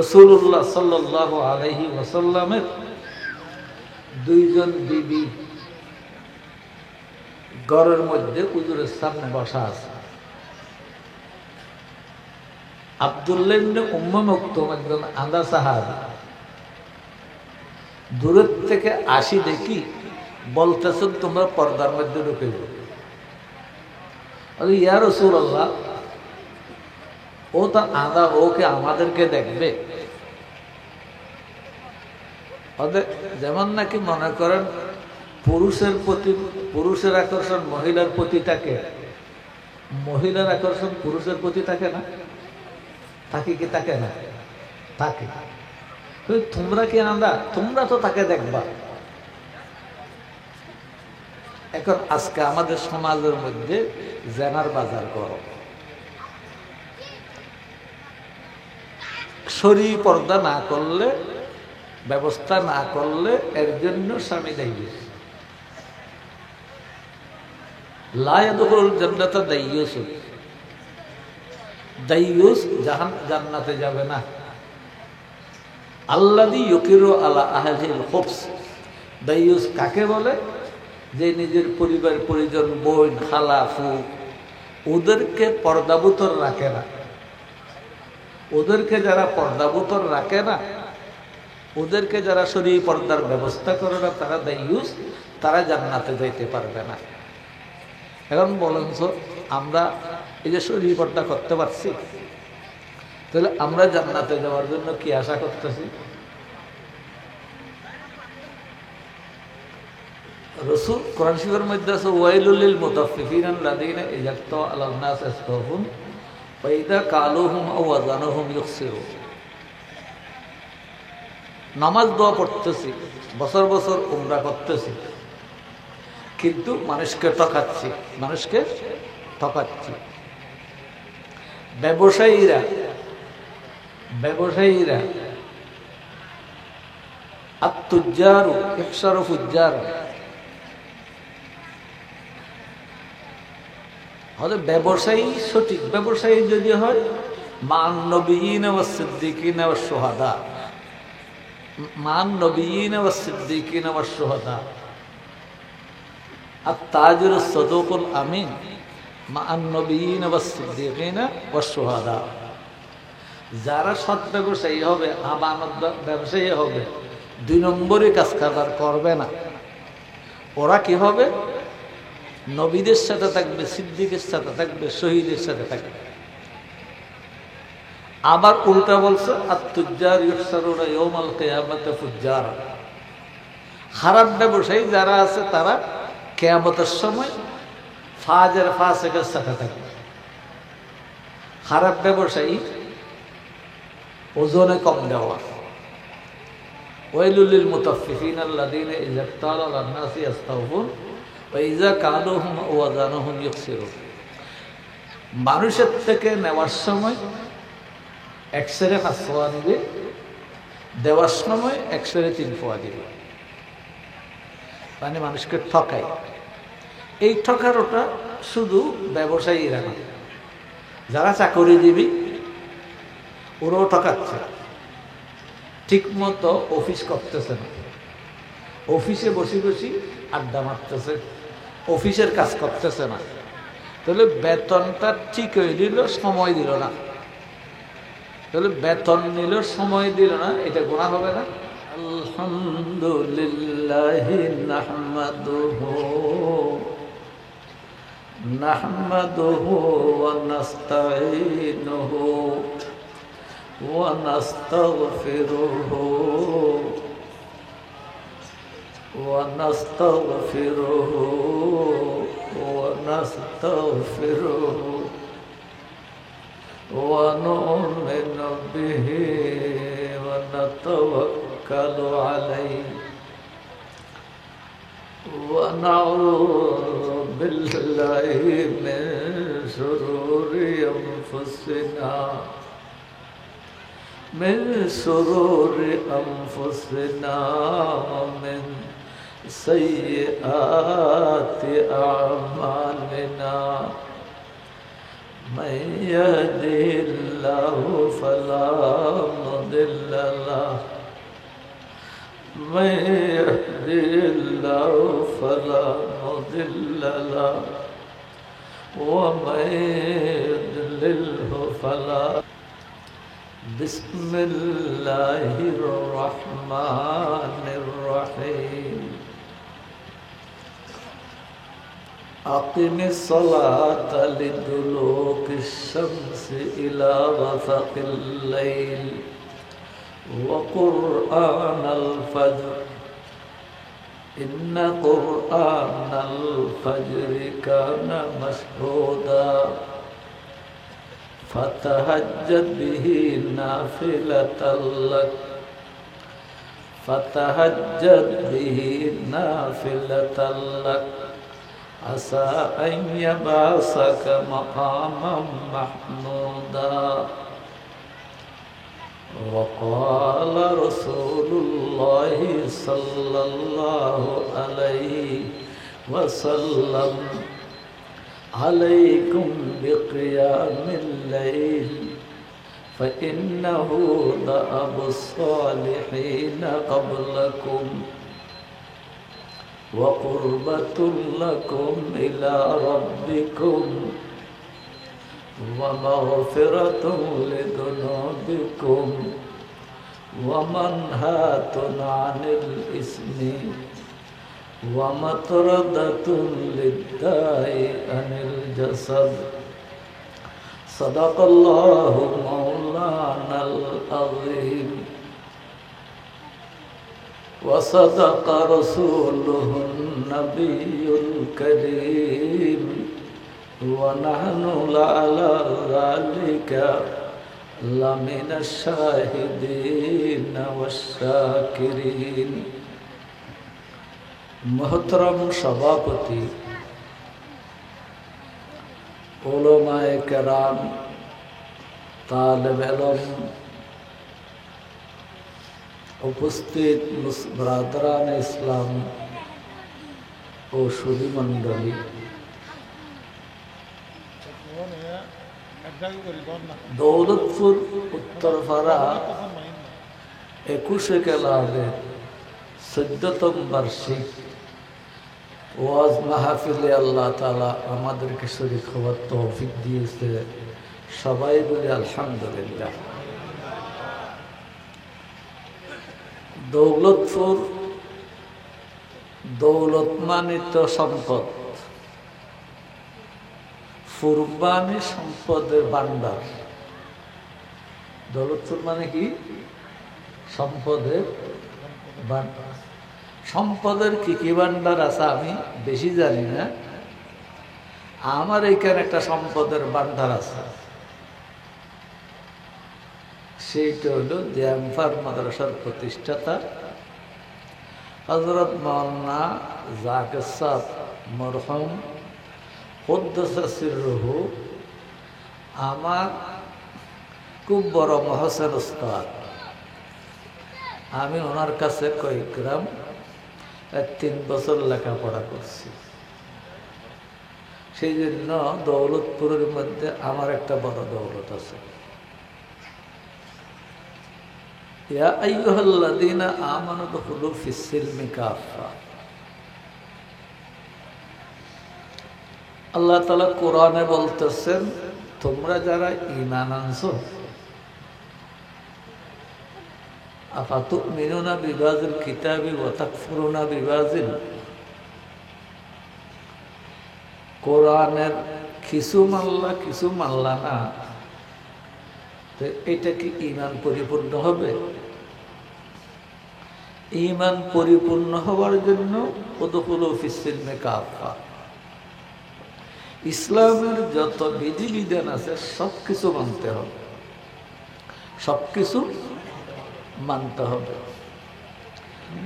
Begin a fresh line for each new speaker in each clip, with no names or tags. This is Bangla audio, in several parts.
রাসূলুল্লাহ সাল্লাল্লাহু আলাইহি ওয়াসাল্লামের দুইজন বিবি ঘরের মধ্যে হুজুরের সামনে বসা আছে। আব্দুল্লাহ ইবনে উম্মে মাকতুম একজন আদা সাহাবী, দূরের থেকে আসি দেখি বলতেছেন, তোমরা পর্দার মধ্যে ঢুকে যাও। ইয়া রাসূলুল্লাহ, ও তো আদা, ওকে আমাদেরকে দেখবে? ওদের যেমন নাকি মনে করেন পুরুষের প্রতি পুরুষের আকর্ষণ মহিলার প্রতি থাকে, মহিলার আকর্ষণ পুরুষের প্রতি থাকে না? থাকে কি থাকে না? থাকে। তোমরা কি আদা, তোমরা তো তাকে দেখবা। এখন আজকে আমাদের সমাজের মধ্যে জেনার বাজার করো, শরী পর্দা না করলে, ব্যবস্থা না করলে এর জন্য স্বামী দায়ী। লা ইয়াদখুলুল জান্নাতা দাইয়ুস, দাইয়ুস জান্নাতে যাবে না। আল্লাযী ইউকিরু আলা আহলিল খুবস, দাইয়ুস কাকে বলে? যে নিজের পরিবার পরিজন, বোন, খালা, ফু, ওদেরকে পর্দাবুতর রাখে না। ওদেরকে যারা পর্দাবুতর রাখে না, ওদেরকে যারা শরীয়ী পর্দার ব্যবস্থা করে না, তারা দাইয়ুস, তারা জান্নাতে যাইতে পারবে না। এখন বলেন তো, আমরা এই যে শরীয়ী পর্দা করতে পারছি, তাহলে আমরা জান্নাতে যাওয়ার জন্য কি আশা করতেছি? রাসূল কোরআন শরীফের মধ্যে আছে, ওয়াইলুল লিল মুতাফফিফিনা আল্লাযীনা ইযা ইক্তাউ আলান নাস ইস্তাওফুন ওয়া ইযা কালুহুম আও ওয়াজানুহুম ইউখসিরুন। নামাজ দোয়া পড়তেছি, বছর বছর উমরা করতেছি, কিন্তু মানুষকে ঠকাচ্ছি, মানুষকে ঠকাচ্ছি। ব্যবসায়ীরা আত-তুজ্জারু ইখসারু ফুজ্জার, হলে ব্যবসায়ী সঠিক ব্যবসায়ী যদি হয়, মান নবিয়িনা ওয়াস সিদ্দিকিনা ওয়াস শুহাদা, মান নবিয়িনা ওয়াস সিদ্দিকিনা ওয়াস শুহাদা। আত-তাজিরুস সাদুকুল আমিন মান নবিয়িনা ওয়াস সিদ্দিকিনা ওয়াস শুহাদা। যারা সৎ ব্যবসায়ী হবে, আমানত ব্যবসায়ী হবে, দুই নম্বরই কাজ কারবার করবে না, ওরা কি হবে? নবীদের সাথে থাকবে, সিদ্দিকের সাথে থাকবে, শহীদের সাথে থাকবে। আবার উল্টা বলছে, আত-তুজ্জার ইউহশারুনা ইয়াওমাল কিয়ামাতি ফুজ্জারা। খারাপ ব্যবসায়ী যারা আছে, তারা কিয়ামতের সময় ফাজের ফাসিকের সাথে থাকবে। খারাপ ব্যবসায়ী ওজনে কম দেওয়া। ওয়াইলুল লিল মুতাফফিফিনা আল্লাযীনা ইযা ইক্তালু আলান নাসি ইস্তাওফুন ওয়া ইযা কালুহুম আও ওয়াজানুহুম ইউখসিরুন। মানুষের থেকে নেওয়ার সময় এক সেরে 5 পোয়া দিবে, দেওয়ার সময় 1 সেরে 3 পোয়া দিবে, মানে মানুষকে ঠকায়। এই ঠকানোটা শুধু ব্যবসায়ীরা না, যারা চাকরিজীবী ওরাও ঠকাচ্ছে। ঠিক মতো অফিস করতেছে না, অফিসে বসে বসে আড্ডা মারতেছে, অফিসের কাজ করতেছে না, তাহলে বেতনটা ঠিক হয়ে দিল, সময় দিল না, তাহলে বেতন নিল, সময় দিল না, এটা গুনাহ হবে না? আলহামদুলিল্লাহ নাহমাদুহু ওয়া নাস্তাঈনুহু ওয়া নাস্তাগফিরুহু ওয়া নাস্তাগফিরুহু ওয়া নাস্তাগফিরুহু ওয়া নু'মিনু বিহি ওয়া নাতাওয়াক্কালু আলাইহি ওয়া নাউযু বিল্লাহি মিন শুরুরি আনফুসিনা من شرور أنفسنا من سيئات أعمالنا من يهده الله فلا مضل مضل له من يهده الله فلا مضل له ومن يضلله فلا. بسم الله الرحمن الرحيم. أقم الصلاة لدلوك الشمس إلى غسق الليل وقرآن الفجر إن قرآن الفجر كان مشهودا فتهجد به نافلة لك عسى أن يبعثك مقاما محمودا. وقال رسول الله صلى الله عليه وسلم عليكم بقيام الليل فإنه دأب الصالحين قبلكم وقربة لكم إلى ربكم ومغفرة لذنوبكم ومنهاة عن الإثم ومطردة للداء عن الجسد. صدق الله مولانا العظيم وصدق رسوله النبي الكريم ونحن على ذلك لمن الشاهدين والشاكرين. محترم সভাপতি, উলামায়ে কেরাম, তালেবে ইলম, উপস্থিত ব্রাদারান ইসলাম ও সুধী মণ্ডলী, দৌলতপুর উত্তরপাড়া 21 ক্লাবের 14তম বার্ষিক ওয়াজ মাহফিলে আল্লাহ তাআলা আমাদেরকে শরীক হওয়ার তৌফিক দিয়েছে। সবাই বলি আলহামদুলিল্লাহ। দৌলতপুর দৌলতমানিত সম্পদ, ফুরবানি সম্পদের ভান্ডার। দৌলতপুর মানে কি? সম্পদের ভান্ডার। সম্পদের কি কি ভান্ডার আছে আমি বেশি জানি না। আমার এইখানে একটা সম্পদের ভান্ডার আছে, সেইটা হলো দেয়ামফার মাদ্রাসার প্রতিষ্ঠাতা হযরত মাওলানা জাকির সাহেব মরহুম কুদ্দুসা সিররুহু আমার খুব বড় মহসেন উস্তাদ। আমি ওনার কাছে কয়েকগ্রাম 3 বছর লেখাপড়া করছি। সেই জন্য দৌলতপুরের মধ্যে আমার একটা বড় দৌলত আছে। ইয়া আইয়ুহাল্লাযীনা আমানু দুখুলু ফিস-সিলমি কাফা। আল্লাহ তাআলা কোরআনে বলতেছেন, তোমরা যারা ঈমান আনছো, আফাতুমিনুনা বিবাযিল কিতাবি ওয়া তাকফুরুনা বিবাযিল। কোরআনের কিছু মানলা কিছু মানলা না, তো এটা কি ঈমান পরিপূর্ণ হবে? ঈমান পরিপূর্ণ হওয়ার জন্য উদখুলু ফিস-সিলমি কাফা, ইসলামের যত বিধিবিধান আছে সবকিছু মানতে হবে, সবকিছু মানতে হবে।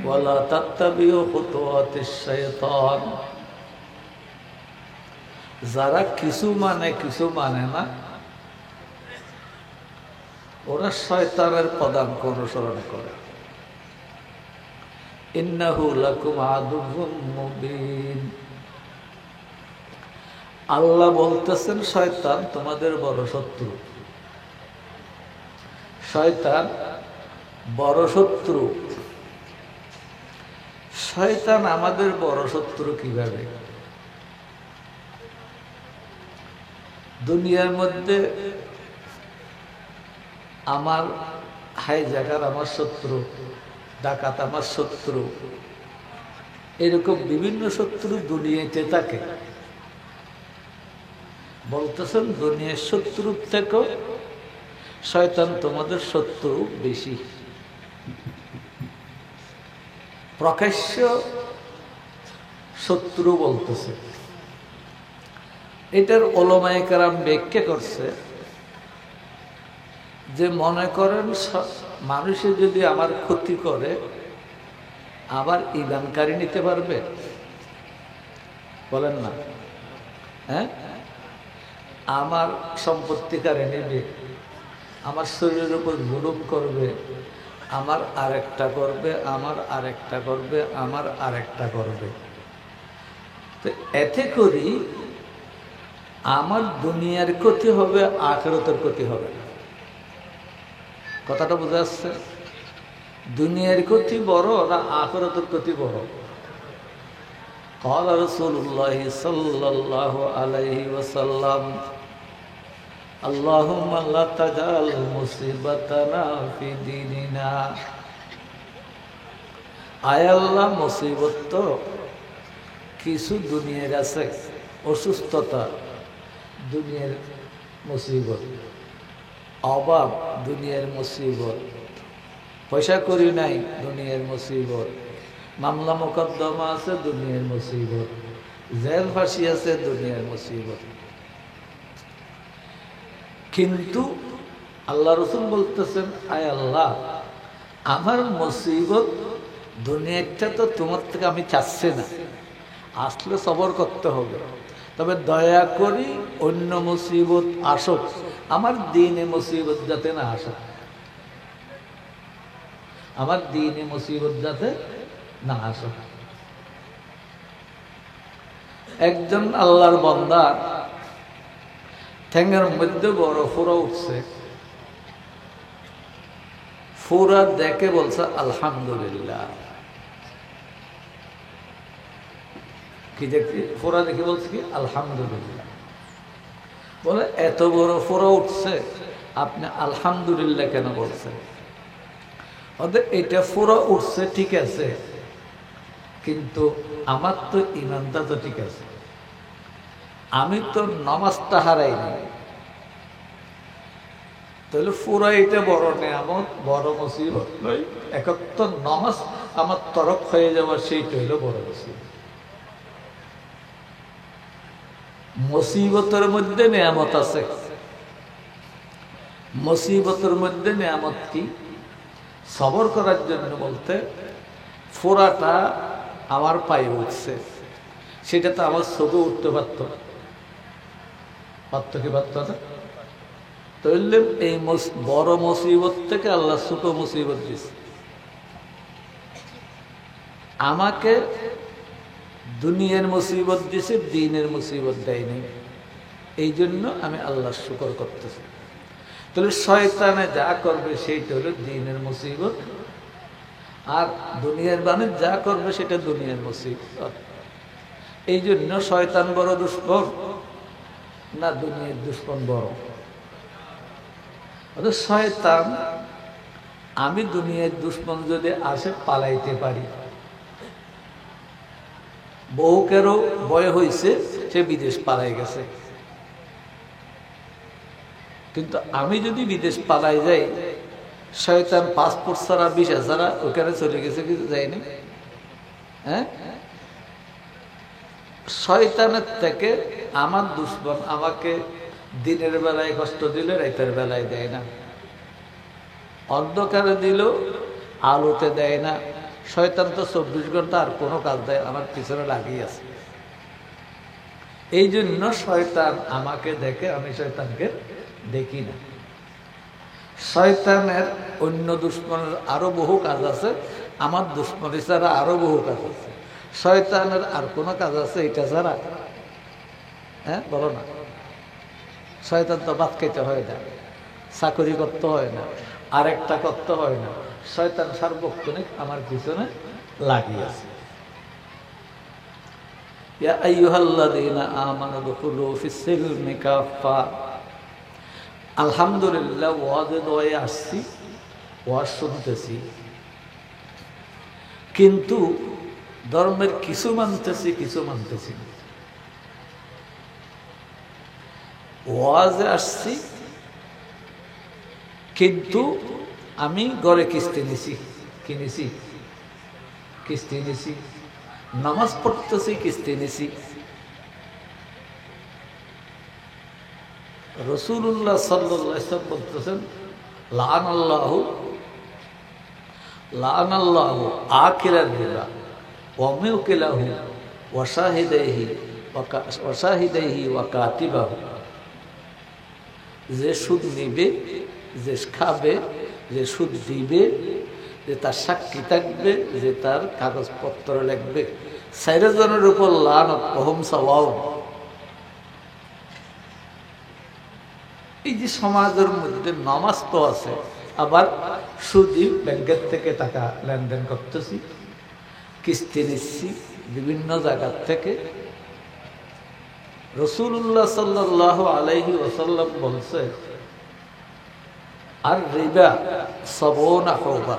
ওয়ালা তাত্তাবিউ খুতুওয়াতিশ শাইতান। যারা কিছু মানে কিছু মানে না, ওরা শয়তানের পদাঙ্ক অনুসরণ করে। ইন্নাহু লাকুম আদুউম মুবিন। আল্লাহ বলতেছেন শয়তান তোমাদের বড় শত্রু। শয়তান বড় শত্রু শয়তান আমাদের বড় শত্রু কিভাবে? দুনিয়ার মধ্যে আমার হাইজাকার আমার শত্রু, ডাকাত আমার শত্রু, এরকম বিভিন্ন শত্রু দুনিয়াতে থাকে। বলতেছেন দুনিয়ার শত্রুর থেকেও শয়তান তোমাদের শত্রু বেশি। প্রকাশ্য শত্রু বলতেছে। এটার ওলামায়ে কেরাম ব্যাখ্যা করছে যে মনে করেন মানুষে যদি আমার ক্ষতি করে আবার ইমানকারী নিতে পারবে? বলেন না। হ্যাঁ, আমার সম্পত্তিকারে নেবে, আমার শরীরের উপর জুলুম করবে, আমার আরেকটা করবে, আমার আরেকটা করবে, আমার আরেকটা করবে। তো এতে করি আমার দুনিয়ার ক্ষতি হবে, আখিরাতের ক্ষতি হবে না। কথাটা বোঝা যাচ্ছে? দুনিয়ার ক্ষতি বড় না আখিরাতের ক্ষতি বড়? قال رسول الله صلى الله عليه وسلم اللهم لا تجعل مصيبتنا في ديننا। আয় আল্লাহ, মুসিবত তো কিছু দুনিয়ার আছে, অসুস্থতা দুনিয়ার মুসিবত, অভাব দুনিয়ার মুসিবত, পয়সা করি নাই দুনিয়ার মুসিবত, মামলা মোকদ্দমা আছে দুনিয়ার মুসিবত, জেল ফাঁসি আছে দুনিয়ার মুসিবত। কিন্তু আল্লাহ রসুল বলতেছেন, আয় আল্লাহ, আমার মুসিবত দুনিয়াটা তো তোমার থেকে আমি চাচ্ছি না, আসলে সবর করতে হবে, তবে দয়া করি অন্য মুসিবত আসুক, আমার দিনে মুসিবত যাতে না আসুক, আমার দিনে মুসিবত যাতে না আসুক। একজন আল্লাহর বান্দা ঠ্যাঙের মধ্যে বড় ফোঁড়া উঠছে, ফোঁড়া দেখে বলছে আলহামদুলিল্লাহ। কি দেখি? ফোঁড়া দেখে বলছে কি আলহামদুলিল্লাহ। বলে এত বড় ফোঁড়া উঠছে, আপনি আলহামদুলিল্লাহ কেন বলছেন? ওদের এটা ফোঁড়া উঠছে ঠিক আছে, কিন্তু আমার তো ইমানটা তো ঠিক আছে, আমি তো নামাজটা হারাইনি, তাহলে ফোঁড়া এটা বড় নেয়ামত, বড় মুসিবত নয়। একাত্ত নামাজ আমার তরফ হয়ে যাওয়া, সেইটা হইল বড় মুসিবত। মুসিবতের মধ্যে নেয়ামত আছে। মুসিবতের মধ্যে নেয়ামত কি? সবর করার জন্য বলতে ফোঁড়াটা আমার পায়ে উঠছে, সেটা তো আমার চোখে উঠতে পারত, পারত কি পারত না? তাহলে এই বড় মুসিবত থেকে আল্লাহ ছোট মুসিবত দিচ্ছে। আমাকে দুনিয়ার মুসিবত দিছে, দিনের মুসিবত দেয়নি, এই জন্য আমি আল্লাহর শুকর করতেছি। তাহলে শয়তানে যা করবে সেইটা হলো দিনের মুসিবত, আর দুনিয়ার বানে যা করবে সেটা দুনিয়ার মুসিবত। এই জন্য শয়তান বড় দুশ্মন না দুনিয়ার দুশ্মন বড়? শয়তান, আমি দুনিয়ার দুশ্মন যদি আসে পালাইতে পারি। বহুকেরও ভয় হয়েছে, সে বিদেশ পালাই গেছে, কিন্তু আমি যদি বিদেশ পালাই যাই, শয়তান পাসপোর্ট ছাড়া ভিসা ছাড়া ওখানে চলে গেছে, কিছু যায়নি। হ্যাঁ, শয়তানের থেকে আমার দুশ্মন আমাকে দিনের বেলায় কষ্ট দিলে রাতের বেলায় দেয় না, অন্ধকারে দিল আলোতে দেয় না। শয়তান তো 24 ঘন্টা আর কোনো কাজ দেয়, আমার পিছনে লাগিয়ে আছে। এই জন্য শয়তান আমাকে দেখে, আমি শয়তানকে দেখি না। শয়তানের অন্য দুশ্মনের আরো বহু কাজ আছে, আমার দুশ্মনী ছাড়া আরো বহু কাজ আছে। শয়তানের আর কোনো কাজ আছে এটা ছাড়া? হ্যাঁ, বলো না। শয়তান তো ভাত খেতে হয় না, চাকরি করতে হয় না, আরেকটা করতে হয় না, শয়তান সার্বক্ষণিক আমার পিছনে লাগিয়েছে। ইয়া আইয়ুহাল্লাযীনা আমানু দুখুলু ফিস-সিলমি কাফা। আলহামদুলিল্লাহ ওয়াজে দয়ে আসছি, ওয়াজ শুনতেছি, কিন্তু ধর্মের কিছু মানতেছি, কিছু মানতেছি না। ওয়াজে আসছি কিন্তু আমি ঘরে কিস্তি নিছি, কিনেছি কিস্তি নিছি, নামাজ পড়তেছি কিস্তি নিছি। রাসূলুল্লাহ সাল্লাল্লাহু আলাইহি ওয়াসাল্লাম বলতেছেন, লাআনাল্লাহু আকিলার রিবা ওয়া মুকিলাহু ওয়া শাহিদাইহি ওয়া কাতিবাহু। যে সুদ নিবে, যে খাবে, যে সুদ দিবে, যে তার সাক্ষী থাকবে, যে তার কাগজপত্র লিখবে, 4 জনের উপর লানত ওহুম সাওয়াউন। এই যে সমাজের মধ্যে নামাজ তো আছে, আবার সুদি ব্যাংকের থেকে টাকা লেনদেন করতেছি, কিস্তি নিচ্ছি বিভিন্ন জায়গার থেকে। রাসূলুল্লাহ সাল্লাল্লাহু আলাইহি ওয়াসাল্লাম বলছে, আর রিবা সাবুনা হুবা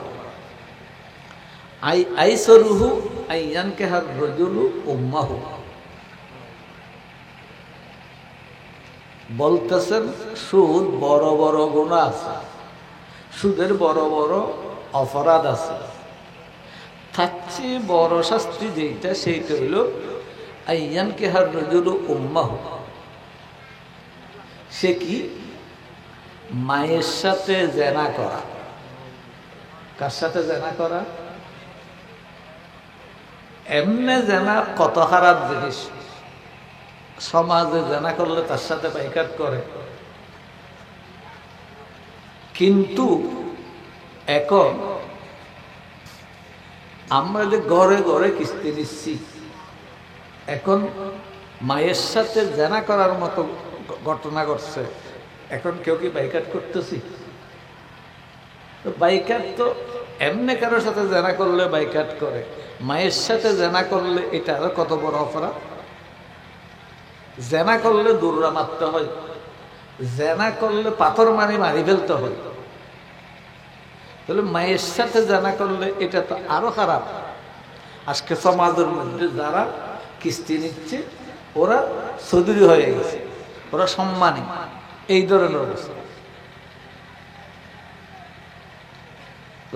আইসারুহু আইয়ানকাহার রাজুলু উম্মাহু। বলতেছেন সুদ বড় বড় গুনাহ আছে, সুদের বড় বড় অপরাধ আছে, তার চেয়ে বড় শাস্তি যেটা সেইটা হইল আইয়ানকাহার রাজুলু উম্মাহু। সে কি? মায়ের সাথে জেনা করা। কার সাথে জেনা করা? এমনে জেনা কত খারাপ জিনিস। সমাজে জেনা করলে তার সাথে বাইকাট করে, কিন্তু এখন আমরা যে ঘরে ঘরে কিস্তি নিচ্ছি, এখন মায়ের সাথে জেনা করার মতো ঘটনা ঘটছে, এখন কেউ কি বাইকাট করতেছি? বাইকাট তো এমনি কারোর সাথে জেনা করলে বাইকাট করে, মায়ের সাথে জেনা করলে এটা আরো কত বড় অপরাধ। জেনা করলে দৌড়া মারতে হয়, জেনা করলে পাথর মারি ফেলতে হয়, তাহলে মায়ের সাথে জেনা করলে এটা তো আরো খারাপ। আজকে সমাজের মধ্যে যারা কিস্তি নিচ্ছে ওরা চৌধুরী হয়ে গেছে, ওরা সম্মানী, এই ধরনের অবস্থা।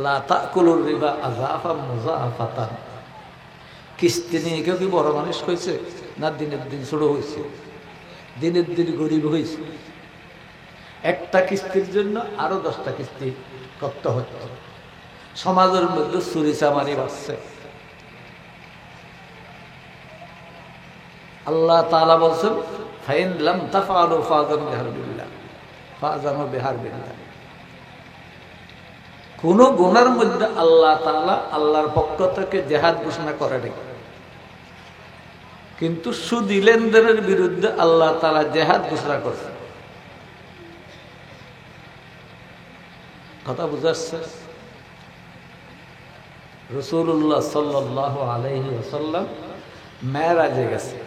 লা তাকুলুর রিবা আযাফাম মুযাফাতান। কিস্তি নিয়ে কেউ কি বড় মানুষ হয়েছে? না, দিনের দিন ছোট হয়েছে, দিনের দিন গরিব হয়েছে। একটা কিস্তির জন্য আরো 10টা কিস্তি করতে হচ্ছে। সমাজের মধ্যে চুরি চামারি বাড়ছে। আল্লাহ তাআলা বলছেন, ফাইন লাম তাফআলু ফাযানু বিহারবিল্লাহ। কোন গুনার মধ্যে আল্লাহ তাআলা আল্লাহর পক্ষ থেকে জিহাদ ঘোষণা করে নাই, কিন্তু সুদি লেনদেনের বিরুদ্ধে আল্লাহ তাআলা জিহাদ ঘোষণা করছে। কথা বুঝাচ্ছে? রাসূলুল্লাহ সাল্লাল্লাহু আলাইহি ওয়াসাল্লাম মেরাজে গেছে।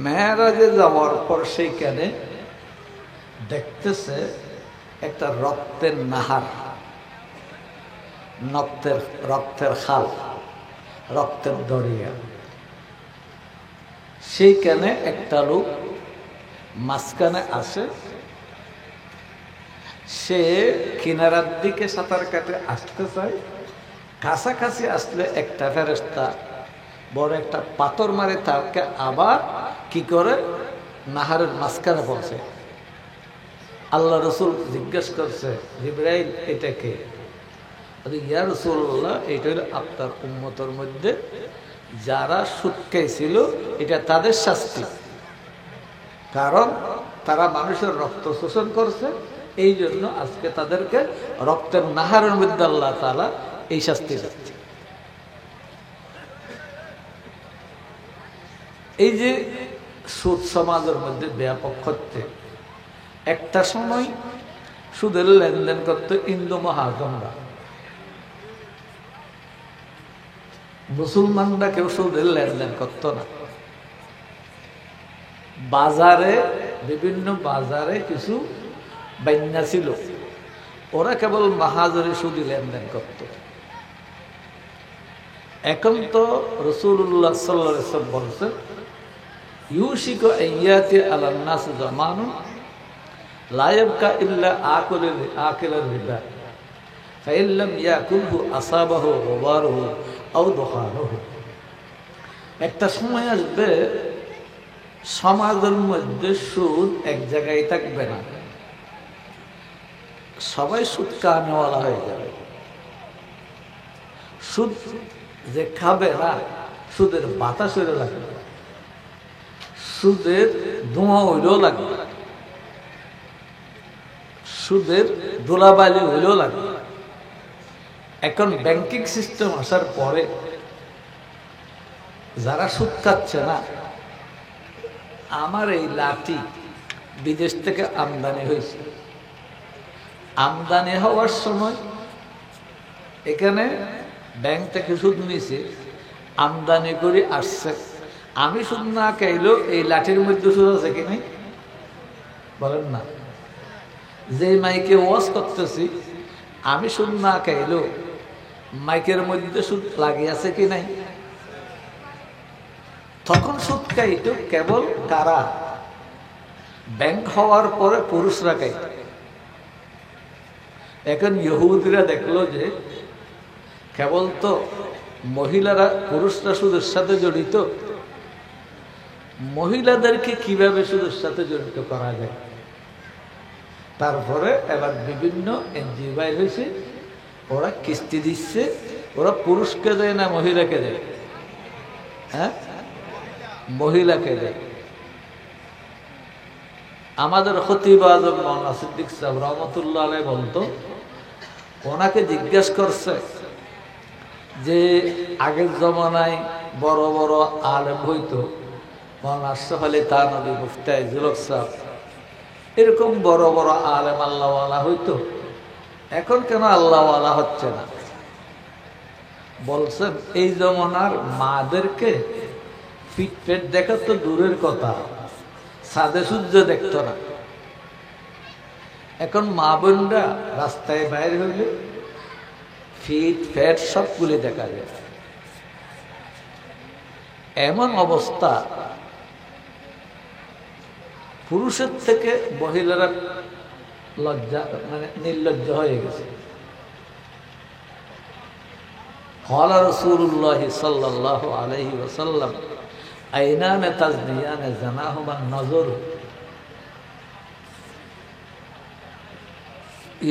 মেরাজে যাওয়ার পর সেইখানে দেখতেছে একটা রক্তের নাহার, রক্তের খাল, রক্তের দরিয়া। সেইখানে একটা লোক মাঝখানে আসে, সে কিনারার দিকে সাঁতার কাটে আসতে চায়। কাছাকাছি আসলে একটা ফেরেশতা বড় একটা পাথর মারে, তাকে আবার কি করে নাহারের মাঝখানে পৌঁছে। আল্লাহ রসুল জিজ্ঞেস করছে, জিবরাইল এটা কে? ইয়া রাসূলুল্লাহ, এটা হলো আপনার উম্মতের মধ্যে যারা সুদ খেয়েছিল, এটা তাদের শাস্তি, কারণ তারা মানুষের রক্ত শোষণ করছে, এই জন্য আজকে তাদেরকে রক্তের নাহারের মধ্যে আল্লাহ তাআলা এই শাস্তি দিচ্ছে। এই যে সুদ সমাজের মধ্যে ব্যাপক হচ্ছে, একটা সময় সুদের লেনদেন করতো ইন্দু মহাজনরা। মুসলমানরা কেউ সুদের লেনদেন করতো না। বাজারে, বিভিন্ন বাজারে কিছু বান্যা ছিল, ওরা কেবল মাহাজরে সুদি লেনদেন করত। এখন তো রাসূলুল্লাহ সাল্লাল্লাহু আলাইহি ওয়াসাল্লাম বলেছেন, ইউশিকু আইয়াতি আলান নাস জামানুন লা ইয়াবকা ইল্লা আকিলুর রিবা ফাইন লাম ইয়াকুলহু আসাবাহু ওয়াবারুহু আও দুখানুহু। একটা সময় আসবে সমাজের মধ্যে সুদ এক জায়গায় থাকবে না, সবাই সুদ খাওয়ানেওয়ালা হয়ে যাবে। সুদ যে খাবে না, সুদের বাতাস হইলেও লাগবে, সুদের ধোঁয়া হইলেও লাগবে, সুদের ধুলাবালি হইলেও লাগবে। এখন ব্যাংকিং সিস্টেম আসার পরে যারা সুদ খাচ্ছে না, আমার এই লাঠি বিদেশ থেকে আমদানি হয়েছে, আমদানি হওয়ার সময় এখানে ব্যাংক থেকে সুদ নিয়েছে, আমদানি করে আসছে। আমি সুদ না খাইলেও এই লাঠির মধ্যে সুদ আছে কি নাই বলেন না? যে মাইকে ওয়াজ করতেছি, আমি সুদ না খাইলেও মাইকের মধ্যে সুদ লাগিয়ে আছে কি নাই? তখন সুদ খাইত কেবল কারা? ব্যাংক হওয়ার পরে পুরুষরা খাইত। এখন ইহুদিরা দেখলো যে কেবল তো মহিলারা, পুরুষরা সুদের সাথে জড়িত, মহিলাদেরকে কিভাবে সুদের সাথে জড়িত করা যায়। তারপরে এবার বিভিন্ন এনজিও বাইর হয়েছে, ওরা কিস্তি দিচ্ছে, ওরা পুরুষকে দেয় না মহিলাকে দেয়, হ্যাঁ মহিলাকে দেয়। আমাদের খতিব আজম মাওলানা সিদ্দিক সাহেব রহমতুল্লাহ আলাইহি বলতো, ওনাকে জিজ্ঞাসা করছে যে আগের জমানায় বড় বড় আলেম হইতো, মাওলানা আশরাফ আলী থানভী, মুফতি আইজুল হক সাহেব, এরকম বড় বড় আলেম আল্লাহওয়ালা হইতো, এখন কেন আল্লাহওয়ালা হচ্ছে না? বলছেন এই জমানার মাদেরকে পিঠ পেট দেখা তো দূরের কথা, সাদে সূর্য দেখতো না। এখন মা বোনরা রাস্তায় বাইরে হইলে ফিট ফ্যাট সবগুলি দেখা যায়। এমন অবস্থা, পুরুষের থেকে মহিলারা লজ্জা, মানে নির্লজ্জ হয়ে গেছে। قال رسول الله صلى الله عليه وسلم عينان تزنيان زناهما النظر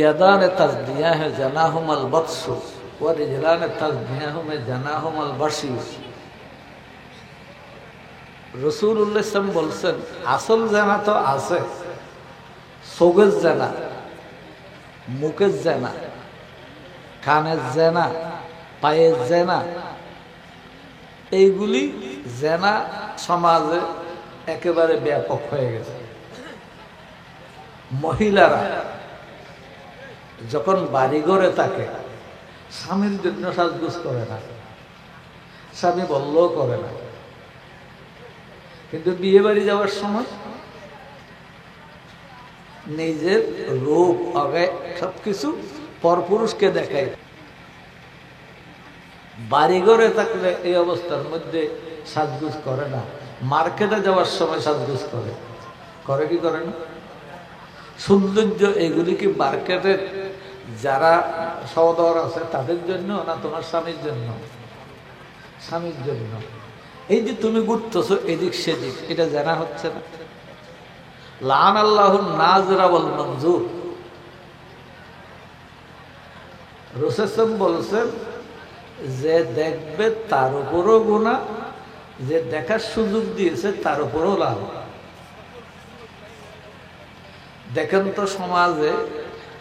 يدان تزنيان زناهما البطش ورجلان تزنيان زناهما البشي। রাসূলুল্লাহ সাল্লাল্লাহু আলাইহি ওয়াসাল্লাম বলছেন, আসল জানা তো আছে, চোখের জানা, মুখের জানা, কানের জানা, পায়ের জেনা, এইগুলি জেনা সমাজে একেবারে ব্যাপক হয়ে গেছে। মহিলারা যখন বাড়িঘরে থাকে, স্বামীর জন্য সাজগোজ করে না, স্বামী বললেও করে না, কিন্তু বিয়ে বাড়ি যাওয়ার সময় নিজের রূপ আগে সবকিছু পরপুরুষকে দেখায়। বাড়িঘরে থাকলে এই অবস্থার মধ্যে সাজগোজ করে না, মার্কেটে যাওয়ার সময় সাজগোজ করে, করে কি করে না? সৌন্দর্য এগুলি কি মার্কেটের যারা সওদার আছে তাদের জন্য না তোমার স্বামীর জন্য? স্বামীর জন্য। এই যে তুমি ঘুরতেছো এদিক সেদিক, এটা জানা হচ্ছে না? লান আল্লাহুন নাজরা ওয়াল মনজুর। রাসূল বলেছেন, যে দেখবে তার উপরও গুনাহ, যে দেখার সুযোগ দিয়েছে তার উপরও লাভ। দেখেন তো সমাজে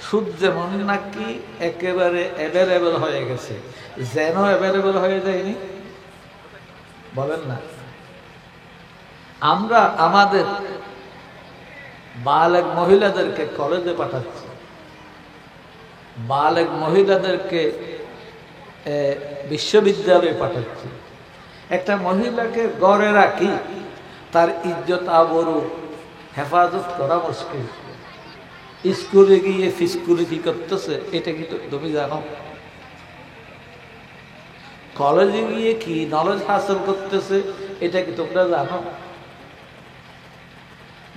সুদ যেমন নাকি একেবারে অ্যাভেলেবল হয়ে গেছে, যেন অ্যাভেলেবল হয়ে যায়নি বলেন না? আমরা আমাদের বালেগ মহিলাদেরকে কলেজে পাঠাচ্ছি, বালেগ মহিলাদেরকে বিশ্ববিদ্যালয়ে পাঠাচ্ছি। একটা মহিলাকে গড়ে রাখি, তার ইজ্জত আবরু হেফাজত করা মুশকিল। স্কুলে গিয়ে ফিস্কুলে কি করতেছে এটা কি তুমি জানো? কলেজে গিয়ে কি নলেজ হাসিল করতেছে এটা কি তোমরা জানো?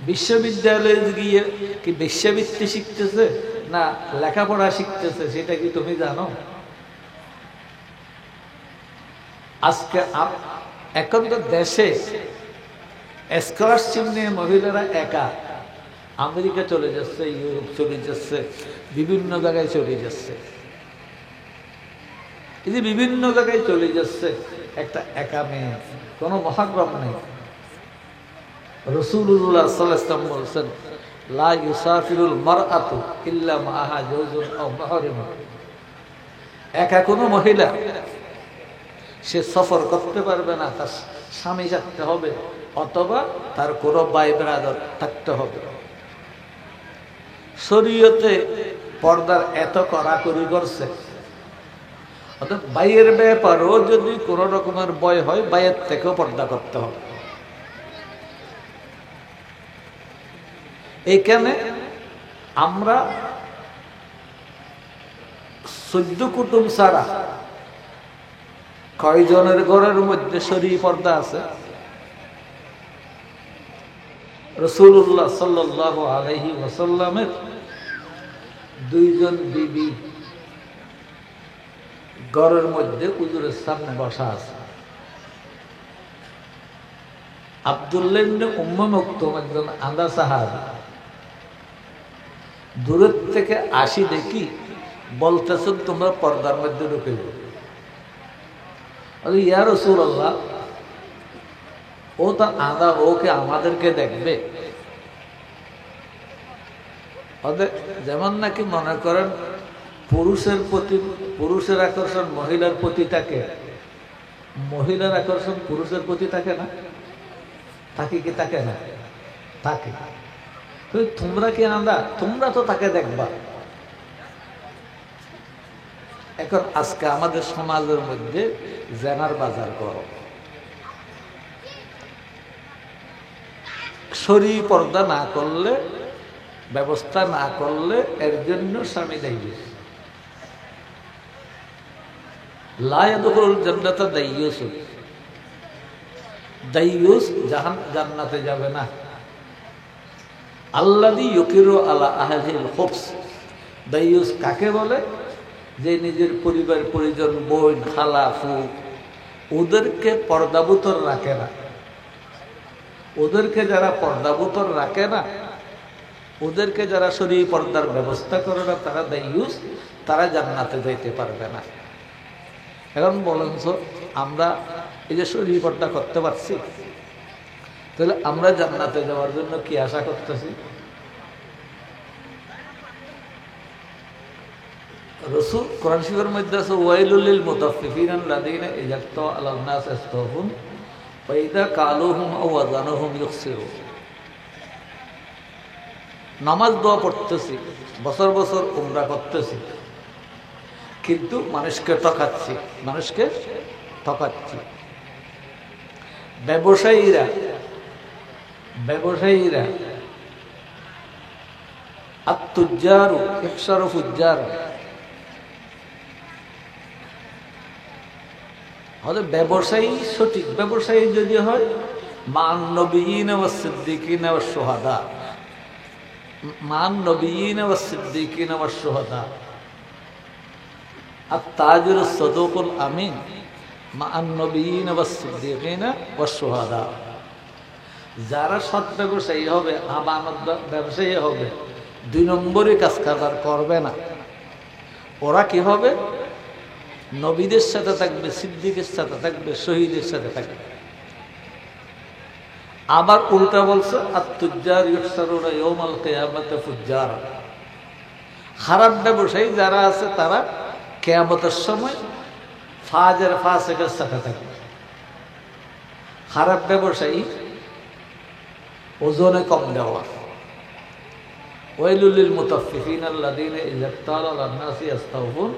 বিশ্ববিদ্যালয়ে গিয়ে কি বেশ্যাবৃত্তি শিখতেছে না লেখাপড়া শিখতেছে সেটা কি তুমি জানো? আজকে এখন তো দেশে স্কলারশিপ নিয়ে মহিলারা একা আমেরিকা চলে যাচ্ছে, ইউরোপ চলে যাচ্ছে, বিভিন্ন জায়গায় চলে যাচ্ছে। এই যে বিভিন্ন জায়গায় চলে যাচ্ছে, একটা একা মেয়ে, কোনো মহাক্রম নেই। রাসূলুল্লাহ সাল্লাল্লাহু আলাইহি ওয়াসাল্লাম বলেছেন, লা ইউসাফিরুল মারআতু ইল্লা মাআহা জাওজুন আও মাহরামুন। একা কোনো মহিলা সে সফর করতে পারবে না, তার স্বামী থাকতে হবে অথবা তার কোনো ভাই ব্রাদার থাকতে হবে। শরীয়তে পর্দার এত কড়াকড়ি করছে, অর্থাৎ ভাইয়ের ব্যাপারও যদি কোনো রকমের ভয় হয় ভাইয়ের থেকেও পর্দা করতে হবে। এইখানে আমরা 14 কুটুম ছাড়া কয়জনের ঘরের মধ্যে শরী পর্দা আছে? রাসূলুল্লাহ সাল্লাল্লাহু আলাইহি ওয়াসাল্লামের 2 জন বিবি ঘরের মধ্যে হুজুরের সামনে বসা আছে। আব্দুল্লাহ ইবনে উম্মে মাকতুম একজন আদা সাহাবী, দূরের থেকে আসি দেখি বলতেছেন তোমরা পর্দার মধ্যে ঢুকে যাও। ইয়া রাসূলুল্লাহ, ও তো আদা, ওকে আমাদেরকে দেখবে। ওদের যেমন নাকি মনে করেন পুরুষের প্রতি পুরুষের আকর্ষণ মহিলার প্রতি থাকে, মহিলার আকর্ষণ পুরুষের প্রতি থাকে না? থাকে কি থাকে না? থাকে। তোমরা কি আদা, তোমরা তো তাকে দেখবা। এখন আজকে আমাদের সমাজের মধ্যে জেনার বাজার করো, শরী পর্দা না করলে, ব্যবস্থা না করলে এর জন্য স্বামী দায়ী। লা ইয়াদখুলুল জান্নাতা দাইয়ুস, দাইয়ুস জান্নাতে যাবে না। আল্লাযী ইউকিরু আলা আহলিল খুবস, দাইয়ুস কাকে বলে? যে নিজের পরিবার পরিজন, বোন, খালা, ফু, ওদেরকে পর্দাবুতর রাখে না। ওদেরকে যারা পর্দাবুতর রাখে না, ওদেরকে যারা শরী পর্দার ব্যবস্থা করে না, তারা দাইয়ুস, তারা জান্নাতে যাইতে পারবে না। এখন বলেন তো, আমরা এই যে শরী পর্দা করতে পারছি, তাহলে আমরা জান্নাতে যাওয়ার জন্য কি আশা করতেছি? রাসূল কোরআন শরীফের মধ্যে আছে, ওয়াইলুল লিল মুতাফফিফিনা আল্লাযীনা ইযা তাও আলান নাস ইস্তাওফুন ওয়া ইযা কালুহুম আও ওয়াজানুহুম ইখসিরুন। নামাজ দোয়া পড়তেছি, বছর বছর উমরা করতেছি, কিন্তু মানুষকে ঠকাচ্ছি, মানুষকে ঠকাচ্ছি। ব্যবসায়ীরা আত-তুজ্জারু ইখসারু ফুজ্জার, হলে ব্যবসায়ী সঠিক ব্যবসায়ী যদি হয়, মান নবিয়িন ওয়াস সিদ্দিকিন ওয়াস শুহাদা, মান নবিয়িন ওয়াস সিদ্দিকিন ওয়াস শুহাদা। আত-তাজিরু সাদুকুল আমিন মান নবিয়িন ওয়াস সিদ্দিকিন ওয়াস শুহাদা। যারা সৎ ব্যবসায়ী হবে, আমানত ব্যবসায়ী হবে, 2 নম্বরই কাজ কারবার করবে না। ওরা কি হবে? নবীদের সাথে থাকবে, সিদ্দিকের সাথে থাকবে, শহীদের সাথে থাকবে। আবার উল্টা বলছে, আত-তুজ্জার ইউহসারুনা ইয়াউমাল কিয়ামাতি ফুজ্জার। খারাপ ব্যবসায়ী যারা আছে তারা কিয়ামতের সময় ফাজের ফাসিকের সাথে থাকবে। খারাপ ব্যবসায়ী ওজনে কম দেওয়া, ওয়াইলুল লিল মুতাফফিফিন আল্লাযীনা ইযা ইক্তালু আলান নাসি ইস্তাওফুন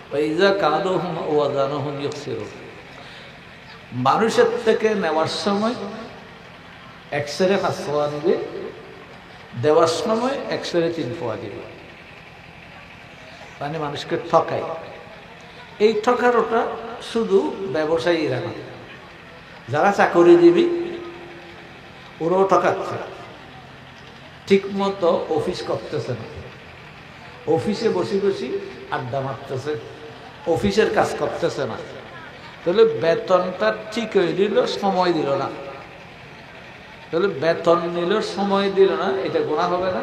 ওয়া ইযা কালুহুম ওয়া ওয়াযানুহুম ইউখসিরুন। মানুষের থেকে নেওয়ার সময় এক সেরে 5 পোয়া দিবে, দেওয়ার সময় এক সেরে 3 পোয়া দিবে, মানে মানুষকে ঠকায়। এই ঠকানোটা শুধু ব্যবসায়ীরা না, যারা চাকরিজীবী ওরাও ঠকাচ্ছে। ঠিক মতো অফিস করতেছে না, অফিসে বসে বসে আড্ডা মারতেছে, অফিসের কাজ করতেছে না। তাহলে বেতনটা ঠিক হয়ে দিল, সময় দিল না। তাহলে বেতন নিল, সময় দিল না, এটা গুনাহ হবে না?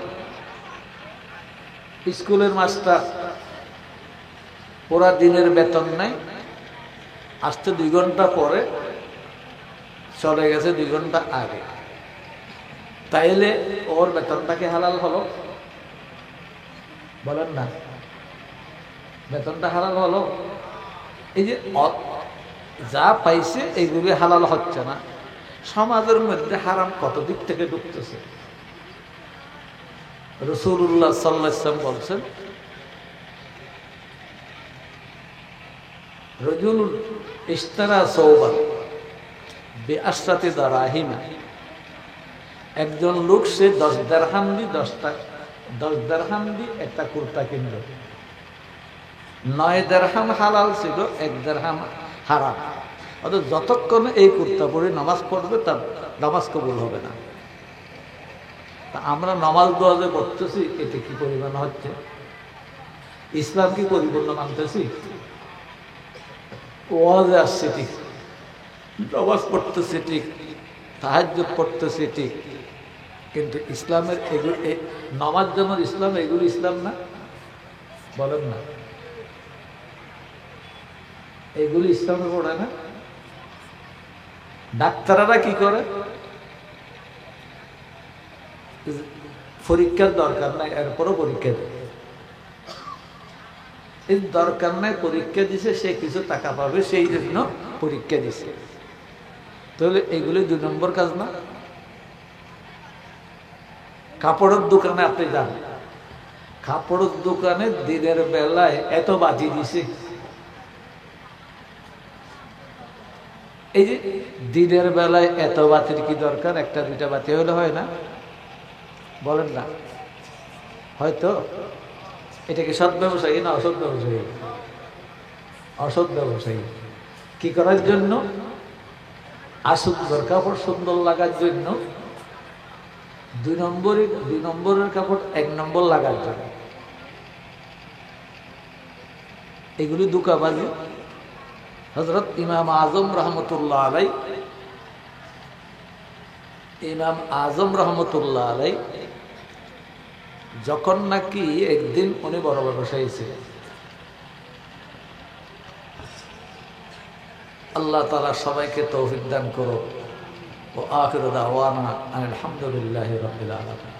স্কুলের মাস্টার পুরা দিনের বেতন নেয়, আসতে 2 ঘন্টা পরে, চলে গেছে 2 ঘন্টা আগে, তাইলে ওর বেতনটা কি হালাল হলো? বলেন না, বেতনটা হালাল হলো? এই যে যা পাইছে এইগুলি হালাল হচ্ছে না। সমাজের মধ্যে হারাম কত দিক থেকে ঢুকতেছে। রাসূলুল্লাহ সাল্লাল্লাহু আলাইহি ওয়াসাল্লাম বলছেন, রাজুলুন ইশতারা সাওবান বিআশরাতি দারাহিমা, একজন লোক সে 10 দিরহাম দিয়ে 10 দিরহাম দিয়ে একটা কুর্তা কিনল। 9 দিরহাম হালাল ছিল, 1 দিরহাম হারাম। অর্থাৎ যতক্ষণ এই কুর্তা পরে নামাজ পড়বে তার নামাজ কবুল হবে না। তা আমরা নামাজ দোয়া যে করতেছি, এতে কি পরিমাণ হচ্ছে? ইসলাম কি পরিপূর্ণ মানতেছি? ওয়াজে আসছে ঠিক, নামাজ পড়তেছি ঠিক, তাহাজ্জুদ পড়তেছি ঠিক, কিন্তু ইসলামের এগুলো, নামাজ যেমন ইসলাম, এগুলো ইসলাম না? বলেন না, এগুলি ইসলামে পড়ে না? ডাক্তাররা কি করে? পরীক্ষার দরকার নাই, এরপরও পরীক্ষা দেয়। এই দরকার নাই, পরীক্ষা দিছে, সে কিছু টাকা পাবে সেই জন্য পরীক্ষা দিছে। তাহলে এগুলি 2 নম্বর কাজ না? কাপড়ের দোকানে আপনি যান, কাপড়ের দোকানে দিনের বেলায় এত বাজি দিছে। এই যে দিনের বেলায় এত বাতির কি দরকার? 1-2টা বাতি হলে হয় না? বলেন না, হয়তো। এটা কি সৎ ব্যবসায়ী না অসৎ ব্যবসায়ী? অসৎ ব্যবসায়ী। কি করার জন্য? আসুন্দর কাপড় সুন্দর লাগার জন্য 2 নম্বরের কাপড় 1 নম্বর লাগার জন্য। এগুলি ধোঁকাবাজি। হযরত ইমাম আজম রহমতুল্লাহ আলাই, ইমাম আজম রহমতুল্লাহ আলাই যখন নাকি একদিন উনি বড় ব্যবসায়ী ছিলেন, আল্লাহ তাআলা সবাইকে তৌফিক দান করো। ও আখিরু দাওয়ানা আলহামদুলিল্লাহি রাব্বিল আলামিন।